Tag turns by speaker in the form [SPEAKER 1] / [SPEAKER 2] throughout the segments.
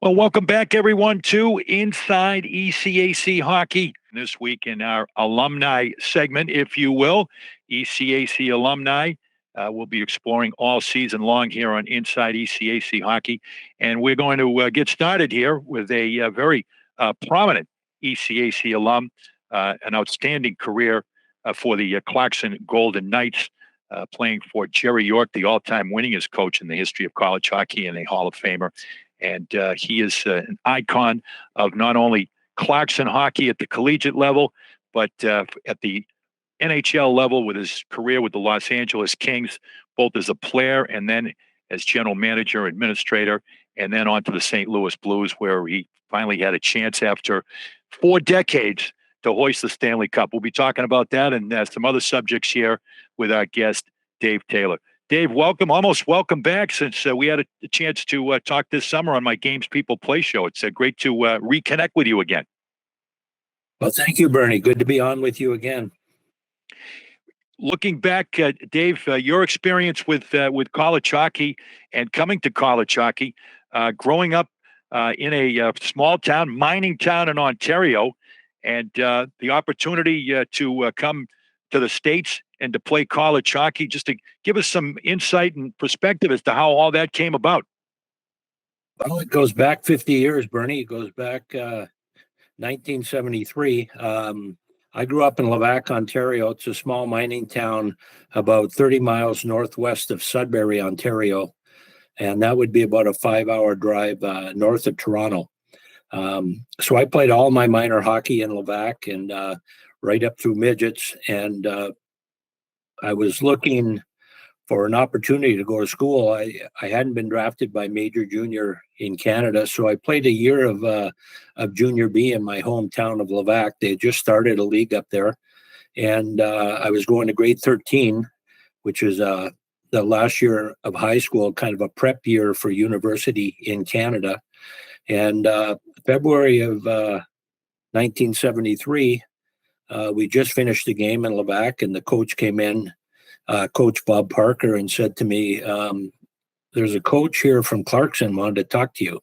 [SPEAKER 1] Well, welcome back, everyone, to Inside ECAC Hockey. This week in our alumni segment, if you will, ECAC alumni. We'll be exploring all season long here on Inside ECAC Hockey. And we're going to get started here with a very prominent ECAC alum, an outstanding career for the Clarkson Golden Knights, playing for Jerry York, the all-time winningest coach in the history of college hockey and a Hall of Famer. And he is an icon of not only Clarkson hockey at the collegiate level, but at the NHL level with his career with the Los Angeles Kings, both as a player and then as general manager, administrator, and then on to the St. Louis Blues, where he finally had a chance after 4 decades to hoist the Stanley Cup. We'll be talking about that and some other subjects here with our guest, Dave Taylor. Dave, welcome. Almost welcome back since we had a chance to talk this summer on my Games People Play show. It's great to reconnect with you again.
[SPEAKER 2] Well, thank you, Bernie. Good to be on with you again.
[SPEAKER 1] Looking back, Dave, your experience with college hockey and coming to college hockey, growing up in a small town, mining town in Ontario, and the opportunity to come to the States and to play college hockey, just to give us some insight and perspective as to how all that came about.
[SPEAKER 2] Well, it goes back 50 years, Bernie. It goes back 1973. I grew up in Levack, Ontario. It's a small mining town about 30 miles northwest of Sudbury, Ontario. And that would be about a 5-hour drive north of Toronto. So I played all my minor hockey in Levack and right up through midgets. And I was looking for an opportunity to go to school. I hadn't been drafted by major junior in Canada, so I played a year of junior B in my hometown of Levack. They had just started a league up there, and I was going to grade 13, which is the last year of high school, kind of a prep year for university in Canada. And February of 1973, we just finished the game in Levack, and the coach came in, Coach Bob Parker, and said to me, there's a coach here from Clarkson wanted to talk to you.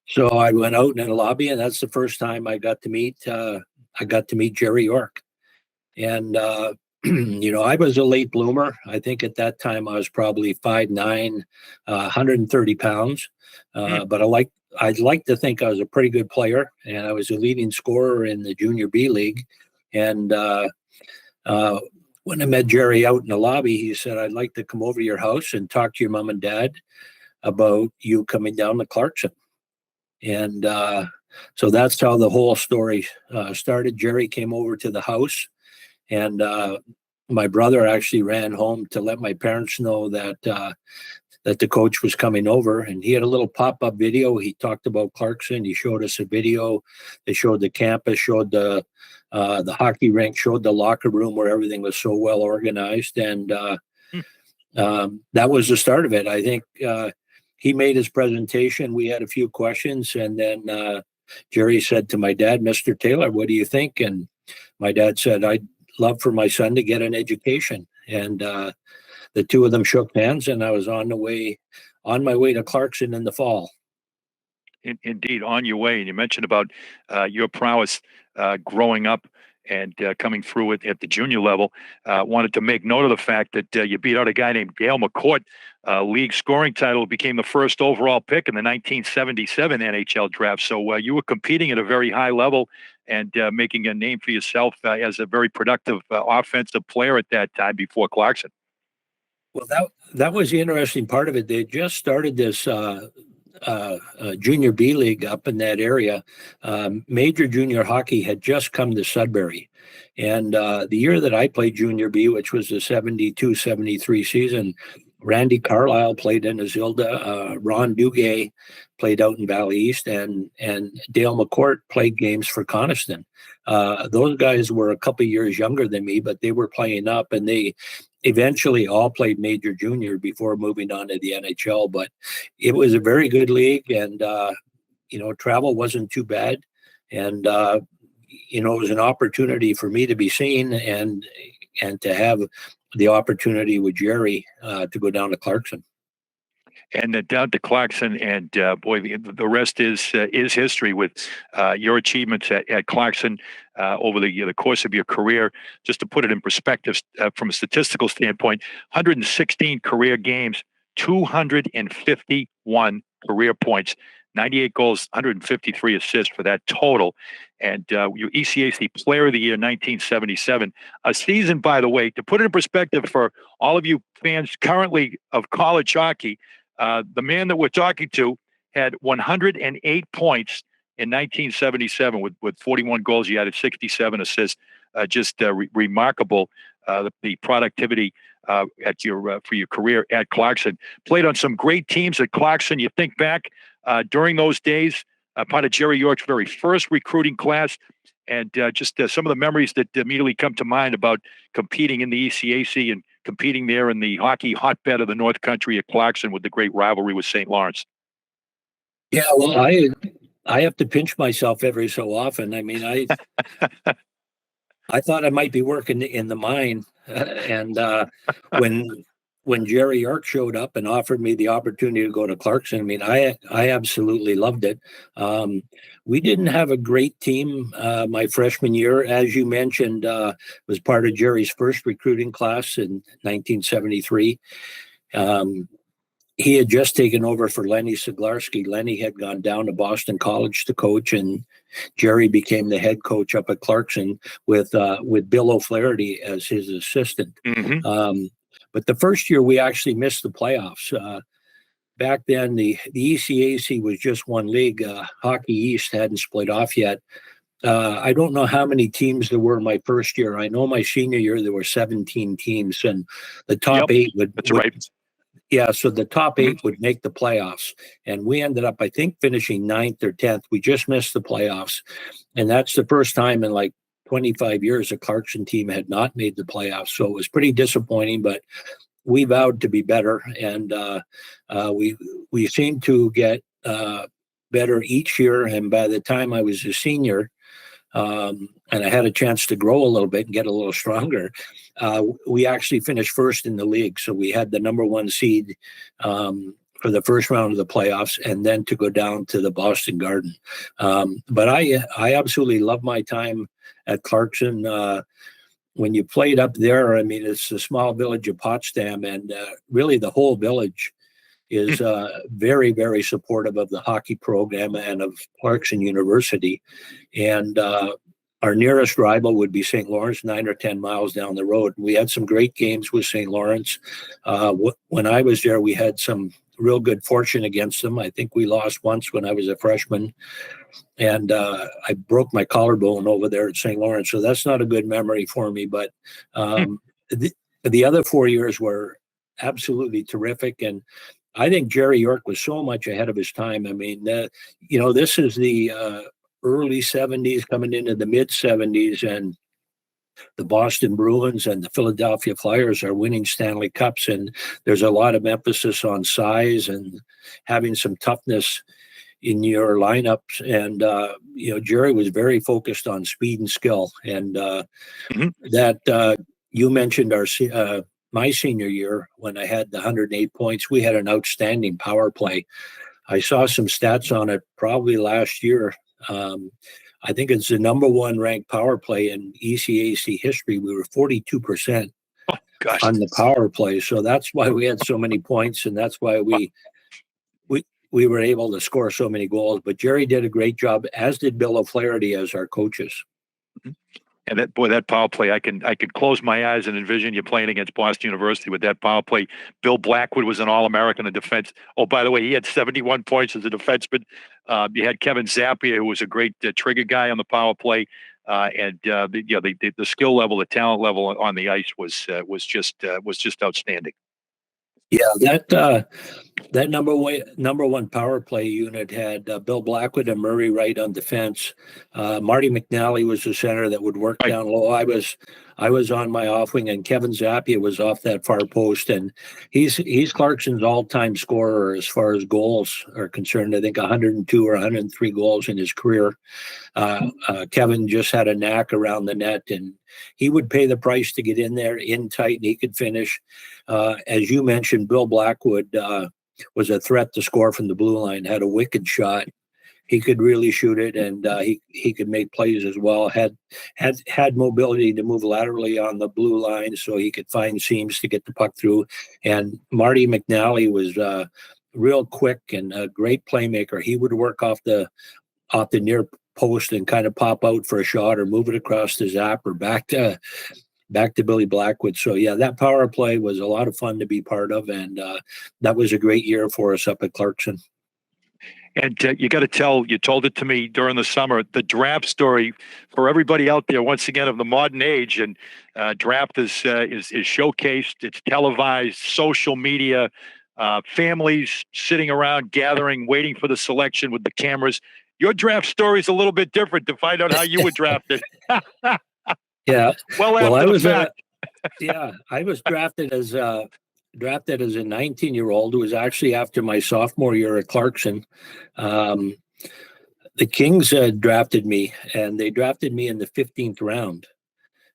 [SPEAKER 2] So I went out in the lobby, and that's the first time I got to meet Jerry York. And I was a late bloomer. I think at that time I was probably 5'9", 130 pounds. But I'd like to think I was a pretty good player, and I was a leading scorer in the Junior B League. And when I met Jerry out in the lobby, he said, I'd like to come over to your house and talk to your mom and dad about you coming down to Clarkson. And so that's how the whole story started. Jerry came over to the house, and my brother actually ran home to let my parents know that the coach was coming over, and he had a little pop-up video. He talked about Clarkson. He showed us a video. They showed the campus, showed the hockey rink, showed the locker room where everything was so well organized. And that was the start of it. I think he made his presentation. We had a few questions, and then Jerry said to my dad, Mr. Taylor, what do you think? And my dad said, I'd love for my son to get an education. And the two of them shook hands, and I was on my way to Clarkson in the fall.
[SPEAKER 1] Indeed, on your way. And you mentioned about your prowess growing up and coming through it at the junior level. Wanted to make note of the fact that you beat out a guy named Gail McCourt, league scoring title, became the first overall pick in the 1977 NHL draft. So you were competing at a very high level and making a name for yourself as a very productive offensive player at that time before Clarkson.
[SPEAKER 2] Well, that was the interesting part of it. They just started this junior B league up in that area. Major junior hockey had just come to Sudbury. And the year that I played junior B, which was the 72-73 season, Randy Carlisle played in Azilda. Ron Duguay played out in Valley East, and Dale McCourt played games for Coniston. Those guys were a couple of years younger than me, but they were playing up, and they eventually all played major junior before moving on to the NHL. But it was a very good league, and travel wasn't too bad, and it was an opportunity for me to be seen and to have the opportunity with Jerry to go down to Clarkson.
[SPEAKER 1] and down to Clarkson, and boy, the rest is history with your achievements at Clarkson over the course of your career. Just to put it in perspective, from a statistical standpoint, 116 career games, 251 career points, 98 goals, 153 assists for that total. And your ECAC Player of the Year 1977, a season, by the way, to put it in perspective for all of you fans currently of college hockey, the man that we're talking to had 108 points in 1977 with 41 goals. He added 67 assists. Just remarkable, the productivity at your for your career at Clarkson. Played on some great teams at Clarkson. You think back during those days, part of Jerry York's very first recruiting class, and just some of the memories that immediately come to mind about competing in the ECAC and competing there in the hockey hotbed of the North Country at Clarkson with the great rivalry with St. Lawrence.
[SPEAKER 2] Yeah, well, I have to pinch myself every so often. I mean, I thought I might be working in the mine, and when Jerry York showed up and offered me the opportunity to go to Clarkson, I mean, I absolutely loved it. We didn't have a great team my freshman year, as you mentioned. Was part of Jerry's first recruiting class in 1973. He had just taken over for Lenny Siglarski. Lenny had gone down to Boston College to coach, and Jerry became the head coach up at Clarkson with Bill O'Flaherty as his assistant.
[SPEAKER 1] Mm-hmm.
[SPEAKER 2] But the first year we actually missed the playoffs. Back then, the ECAC was just one league. Hockey East hadn't split off yet. I don't know how many teams there were my first year. I know my senior year there were 17 teams, and the top eight would.
[SPEAKER 1] That's right.
[SPEAKER 2] Yeah, so the top eight would make the playoffs, and we ended up, I think, finishing 9th or 10th. We just missed the playoffs, and that's the first time in like 25 years a Clarkson team had not made the playoffs. So it was pretty disappointing, but we vowed to be better, and we seemed to get better each year. And by the time I was a senior, and I had a chance to grow a little bit and get a little stronger, we actually finished first in the league. So we had the number one seed for the first round of the playoffs, and then to go down to the Boston Garden. But I absolutely love my time at Clarkson. When you played up there, I mean, it's a small village of Potsdam, and really the whole village is very, very supportive of the hockey program and of Clarkson University. And our nearest rival would be St. Lawrence, 9 or 10 miles down the road. We had some great games with St. Lawrence. When I was there, we had some real good fortune against them. I think we lost once when I was a freshman, and I broke my collarbone over there at St. Lawrence. So that's not a good memory for me. But the other 4 years were absolutely terrific. And I think Jerry York was so much ahead of his time. I mean, this is the early 70s coming into the mid 70s, and the Boston Bruins and the Philadelphia Flyers are winning Stanley Cups. And there's a lot of emphasis on size and having some toughness in your lineups. And, Jerry was very focused on speed and skill. And that you mentioned my senior year, when I had the 108 points, we had an outstanding power play. I saw some stats on it probably last year. I think it's the number one ranked power play in ECAC history. We were 42% on the power play. So that's why we had so many points, and that's why we were able to score so many goals. But Jerry did a great job, as did Bill O'Flaherty as our coaches.
[SPEAKER 1] And that power play, I can close my eyes and envision you playing against Boston University with that power play. Bill Blackwood was an All-American in defense. Oh, by the way, he had 71 points as a defenseman. You had Kevin Zappia, who was a great trigger guy on the power play, and the skill level, the talent level on the ice was just outstanding.
[SPEAKER 2] Yeah, that number one power play unit had Bill Blackwood and Murray Wright on defense. Marty McNally was the center that would work down low. I I was on my off wing, and Kevin Zappia was off that far post, and he's Clarkson's all-time scorer as far as goals are concerned. I think 102 or 103 goals in his career. Kevin just had a knack around the net, and he would pay the price to get in there in tight, and he could finish. As you mentioned, Bill Blackwood was a threat to score from the blue line, had a wicked shot. He could really shoot it, and he could make plays as well. Had mobility to move laterally on the blue line, so he could find seams to get the puck through. And Marty McNally was real quick and a great playmaker. He would work off the near post and kind of pop out for a shot or move it across the Zap or back to Billy Blackwood. So yeah, that power play was a lot of fun to be part of, and that was a great year for us up at Clarkson.
[SPEAKER 1] And you got to tell, you told it to me during the summer, the draft story for everybody out there, once again, of the modern age. And draft is showcased, it's televised, social media, families sitting around, gathering, waiting for the selection with the cameras. Your draft story is a little bit different to find out how you were drafted.
[SPEAKER 2] Yeah.
[SPEAKER 1] Well, I was
[SPEAKER 2] I was drafted as a 19-year-old. It was actually after my sophomore year at Clarkson. The Kings drafted me, and they drafted me in the 15th round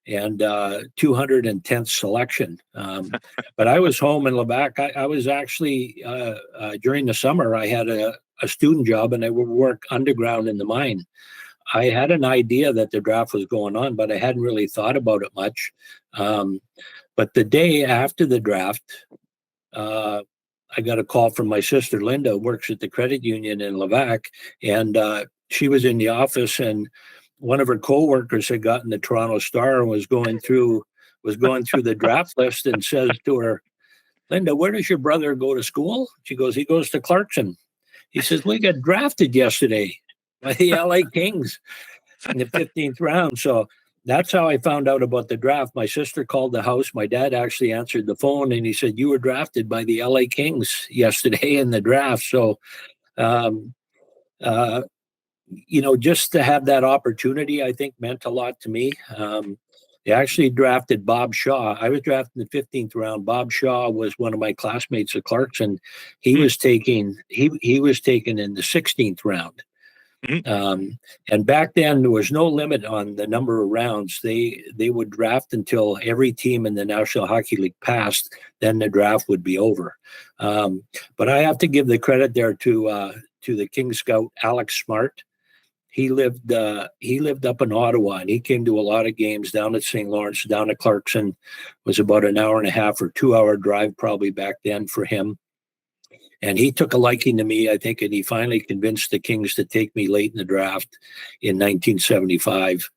[SPEAKER 2] and 210th selection. But I was home in Levac. I was actually, during the summer, I had a student job, and I would work underground in the mine. I had an idea that the draft was going on, but I hadn't really thought about it much. But the day after the draft, I got a call from my sister, Linda, who works at the credit union in Levac, and she was in the office, and one of her coworkers had gotten the Toronto Star and was going through the draft list, and says to her, "Linda, where does your brother go to school?" She goes, "He goes to Clarkson." He says, "We got drafted yesterday by the LA Kings in the 15th round." So that's how I found out about the draft. My sister called the house. My dad actually answered the phone, and he said, "You were drafted by the LA Kings yesterday in the draft." So, just to have that opportunity, I think meant a lot to me. They actually drafted Bob Shaw. I was drafted in the 15th round. Bob Shaw was one of my classmates at Clarkson. He was taken in the 16th round. And back then there was no limit on the number of rounds. They would draft until every team in the National Hockey League passed. Then the draft would be over. But I have to give the credit there to the King Scout Alex Smart. He lived up in Ottawa, and he came to a lot of games down at St. Lawrence, down at Clarkson. It was about an hour and a half or 2-hour drive probably back then for him. And he took a liking to me, I think, and he finally convinced the Kings to take me late in the draft in 1975.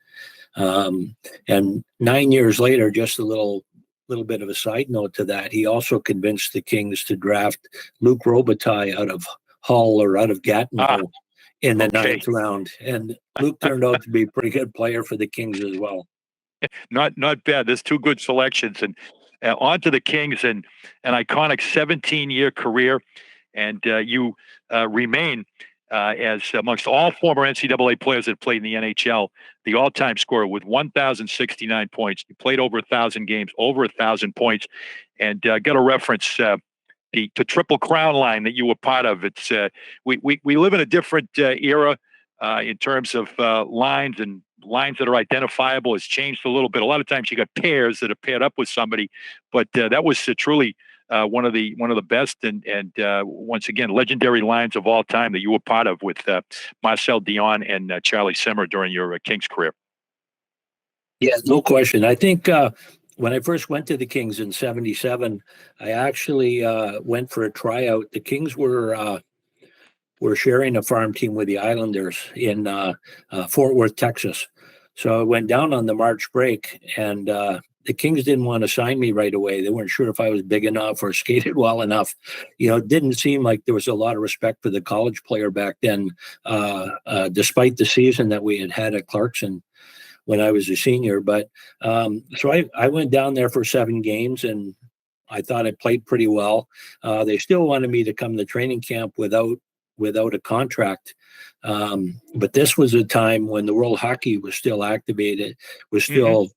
[SPEAKER 2] And 9 years later, just a little bit of a side note to that, he also convinced the Kings to draft Luc Robitaille out of Hull or out of Gatineau in the 9th round. And Luke turned out to be a pretty good player for the Kings as well.
[SPEAKER 1] Not bad. There's two good selections. And on to the Kings, and an iconic 17-year career. And you remain, as amongst all former NCAA players that played in the NHL, the all-time scorer with 1,069 points. You played over 1,000 games, over 1,000 points, and got a reference the Triple Crown line that you were part of. It's we live in a different era in terms of lines, and lines that are identifiable has changed a little bit. A lot of times you got pairs that are paired up with somebody, but that was truly one of the best and once again legendary lines of all time that you were part of with Marcel Dion and Charlie Simmer during your Kings career.
[SPEAKER 2] Yeah, no question. I think when I first went to the Kings in '77, I actually went for a tryout. The Kings were sharing a farm team with the Islanders in Fort Worth, Texas. So I went down on the March break, and the Kings didn't want to sign me right away. They weren't sure if I was big enough or skated well enough. It didn't seem like there was a lot of respect for the college player back then, despite the season that we had at Clarkson when I was a senior. But so I went down there for 7 games, and I thought I played pretty well. They still wanted me to come to training camp without a contract. But this was a time when the World Hockey was still activated, was still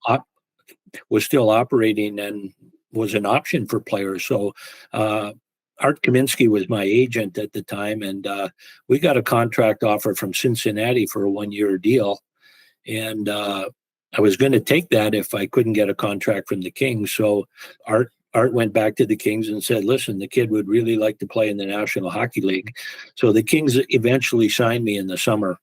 [SPEAKER 2] was still operating and was an option for players. So Art Kaminsky was my agent at the time, and we got a contract offer from Cincinnati for a 1-year deal. And I was going to take that if I couldn't get a contract from the Kings. So Art went back to the Kings and said, listen, the kid would really like to play in the National Hockey League. So the Kings eventually signed me in the summer.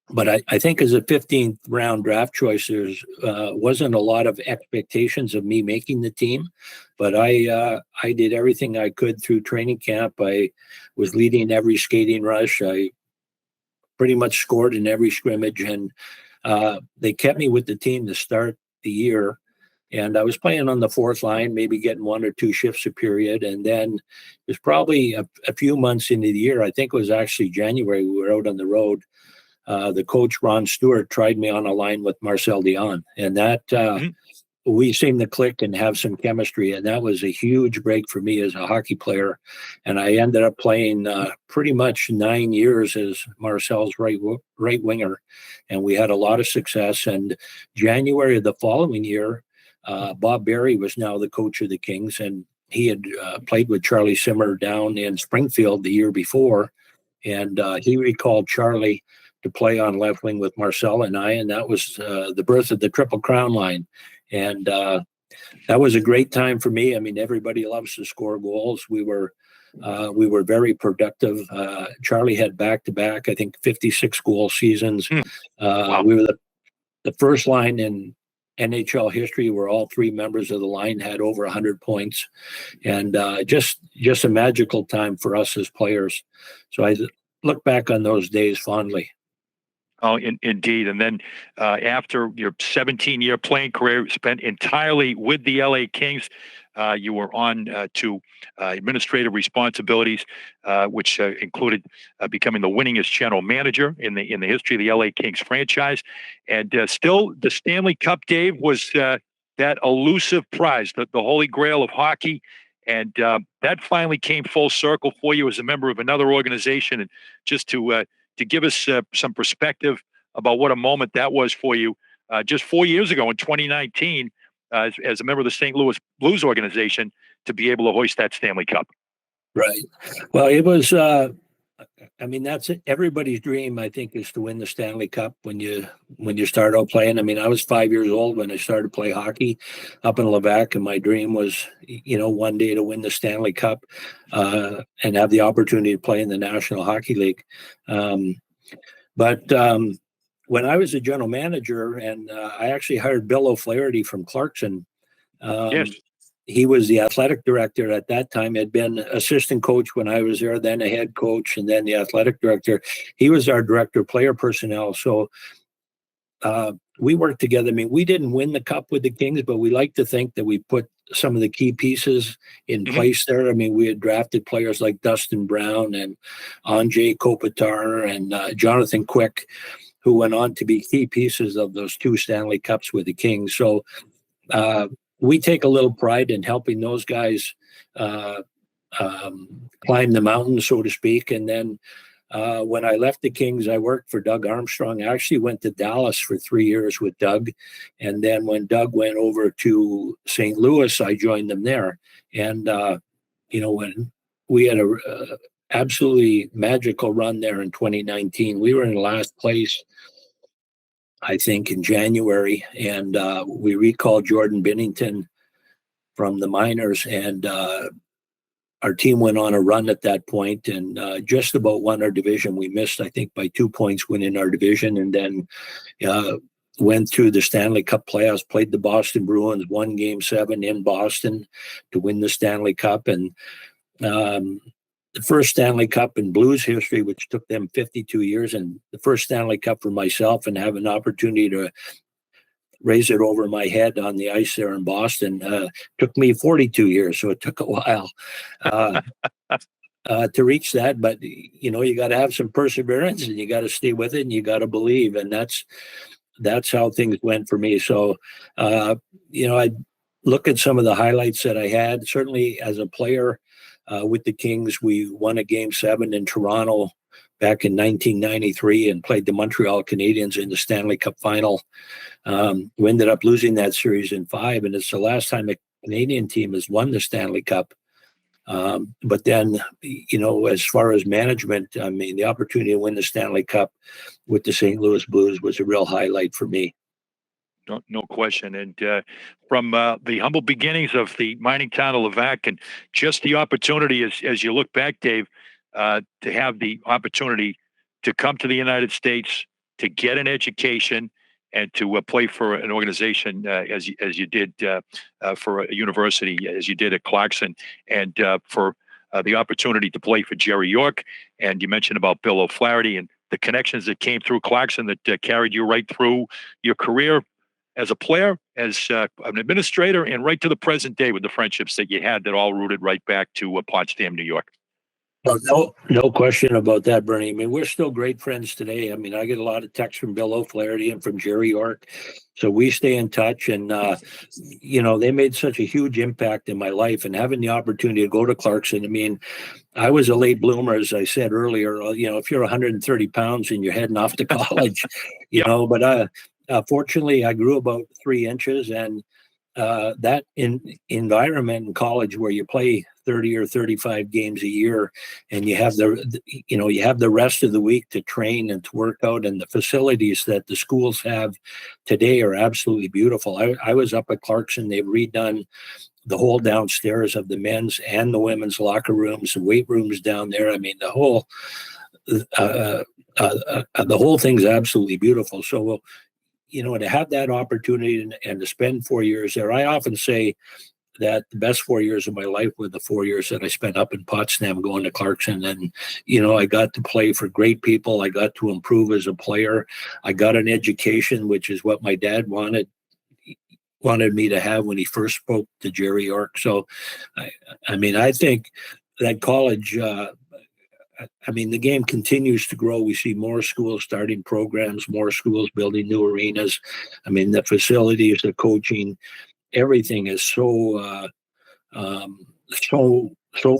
[SPEAKER 2] But I think as a 15th round draft choice, there's wasn't a lot of expectations of me making the team, but I did everything I could through training camp. I was leading every skating rush. I pretty much scored in every scrimmage, and they kept me with the team to start the year. And I was playing on the fourth line, maybe getting 1 or 2 shifts a period. And then it was probably a few months into the year. I think it was actually January. We were out on the road. The coach, Ron Stewart, tried me on a line with Marcel Dion. And that we seemed to click and have some chemistry. And that was a huge break for me as a hockey player. And I ended up playing pretty much 9 years as Marcel's right winger. And we had a lot of success. And January of the following year, Bob Berry was now the coach of the Kings, and he had played with Charlie Simmer down in Springfield the year before, and he recalled Charlie to play on left wing with Marcel and I, and that was the birth of the Triple Crown line. And that was a great time for me. I mean, everybody loves to score goals. We were very productive. Charlie had back-to-back, I think, 56 goal seasons.
[SPEAKER 1] Wow.
[SPEAKER 2] We were the first line in NHL history where all 3 members of the line had over 100 points, and just a magical time for us as players. So I look back on those days fondly.
[SPEAKER 1] Oh, indeed. And then after your 17-year playing career spent entirely with the LA Kings, you were on to administrative responsibilities, which included becoming the winningest general manager in the history of the LA Kings franchise. And still, the Stanley Cup, Dave, was that elusive prize, the holy grail of hockey. And that finally came full circle for you as a member of another organization. And just to give us some perspective about what a moment that was for you, just 4 years ago in 2019, as a member of the St. Louis Blues organization, to be able to hoist that Stanley Cup.
[SPEAKER 2] Right. Well, it was, I mean, that's it. Everybody's dream, I think, is to win the Stanley Cup when you start out playing. I mean, I was 5 years old when I started to play hockey up in Levac, and my dream was, one day to win the Stanley Cup and have the opportunity to play in the National Hockey League. But when I was a general manager, and I actually hired Bill O'Flaherty from Clarkson.
[SPEAKER 1] Yes.
[SPEAKER 2] He was the athletic director at that time, had been assistant coach when I was there, then a head coach, and then the athletic director. He was our director of player personnel. So we worked together. I mean, we didn't win the cup with the Kings, but we like to think that we put some of the key pieces in place there. I mean, we had drafted players like Dustin Brown and Andrzej Kopitar and Jonathan Quick, who went on to be key pieces of those 2 Stanley Cups with the Kings. So we take a little pride in helping those guys climb the mountain, so to speak. And then when I left the Kings, I worked for Doug Armstrong. I actually went to Dallas for 3 years with Doug. And then when Doug went over to St. Louis, I joined them there. And, when we had a absolutely magical run there in 2019, we were in last place, I think, in January, and we recalled Jordan Binnington from the minors, and our team went on a run at that point and just about won our division. We missed, I think, by 2 points winning our division, and then went through the Stanley Cup playoffs, played the Boston Bruins, won Game 7 in Boston to win the Stanley Cup, and the first Stanley Cup in Blues history, which took them 52 years, and the first Stanley Cup for myself, and have an opportunity to raise it over my head on the ice there in Boston, took me 42 years. So it took a while to reach that. But, you got to have some perseverance, and you got to stay with it, and you got to believe. And that's how things went for me. So, I look at some of the highlights that I had. Certainly as a player, with the Kings, we won a Game 7 in Toronto back in 1993 and played the Montreal Canadiens in the Stanley Cup final. We ended up losing that series in 5, and it's the last time a Canadian team has won the Stanley Cup. But then, as far as management, I mean, the opportunity to win the Stanley Cup with the St. Louis Blues was a real highlight for me.
[SPEAKER 1] No question. And from the humble beginnings of the mining town of Levac, and just the opportunity, as you look back, Dave, to have the opportunity to come to the United States, to get an education, and to play for an organization as you did for a university, as you did at Clarkson, and for the opportunity to play for Jerry York. And you mentioned about Bill O'Flaherty and the connections that came through Clarkson that carried you right through your career as a player, as an administrator, and right to the present day with the friendships that you had that all rooted right back to Potsdam, New York.
[SPEAKER 2] Well, no question about that, Bernie. I mean, we're still great friends today. I mean, I get a lot of texts from Bill O'Flaherty and from Jerry York. So we stay in touch, and, they made such a huge impact in my life, and having the opportunity to go to Clarkson. I mean, I was a late bloomer, as I said earlier. If you're 130 pounds and you're heading off to college, but fortunately I grew about 3 inches, and that environment in college where you play 30 or 35 games a year, and you have the rest of the week to train and to work out, and the facilities that the schools have today are absolutely beautiful. I was up at Clarkson. They've redone the whole downstairs of the men's and the women's locker rooms, the weight rooms down there. I mean, the whole thing's absolutely beautiful. So, to have that opportunity and to spend 4 years there, I often say that the best 4 years of my life were the 4 years that I spent up in Potsdam going to Clarkson. And, I got to play for great people. I got to improve as a player. I got an education, which is what my dad wanted me to have when he first spoke to Jerry York. So, I think that college, the game continues to grow. We see more schools starting programs, more schools building new arenas. I mean, the facilities, the coaching, everything is so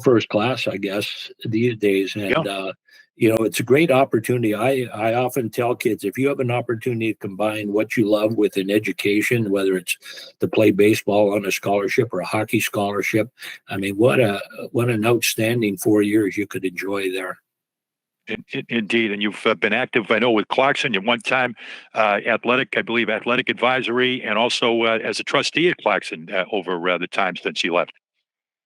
[SPEAKER 2] first class, I guess, these days. And it's a great opportunity. I often tell kids, if you have an opportunity to combine what you love with an education, whether it's to play baseball on a scholarship or a hockey scholarship, I mean, what an outstanding 4 years you could enjoy there.
[SPEAKER 1] Indeed. And you've been active, I know, with Clarkson. You one time athletic advisory, and also as a trustee at Clarkson over the time since you left.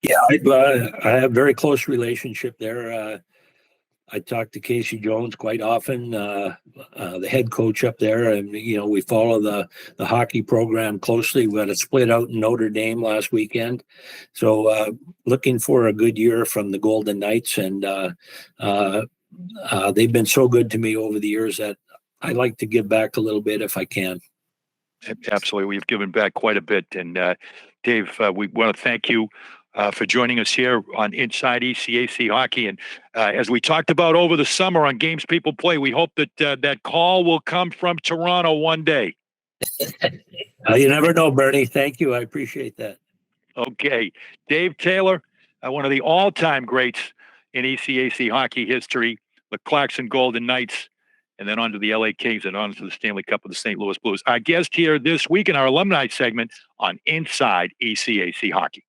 [SPEAKER 2] Yeah, I have a very close relationship there. I talk to Casey Jones quite often, the head coach up there, and we follow the hockey program closely. We had a split out in Notre Dame last weekend, so looking for a good year from the Golden Knights, and they've been so good to me over the years that I like to give back a little bit if I can.
[SPEAKER 1] Absolutely, we've given back quite a bit, and Dave, we want to thank you for joining us here on Inside ECAC Hockey. And as we talked about over the summer on Games People Play, we hope that that call will come from Toronto one day.
[SPEAKER 2] You never know, Bernie. Thank you. I appreciate that.
[SPEAKER 1] Okay. Dave Taylor, one of the all-time greats in ECAC hockey history, the Clarkson Golden Knights, and then on to the LA Kings and on to the Stanley Cup of the St. Louis Blues. Our guest here this week in our alumni segment on Inside ECAC Hockey.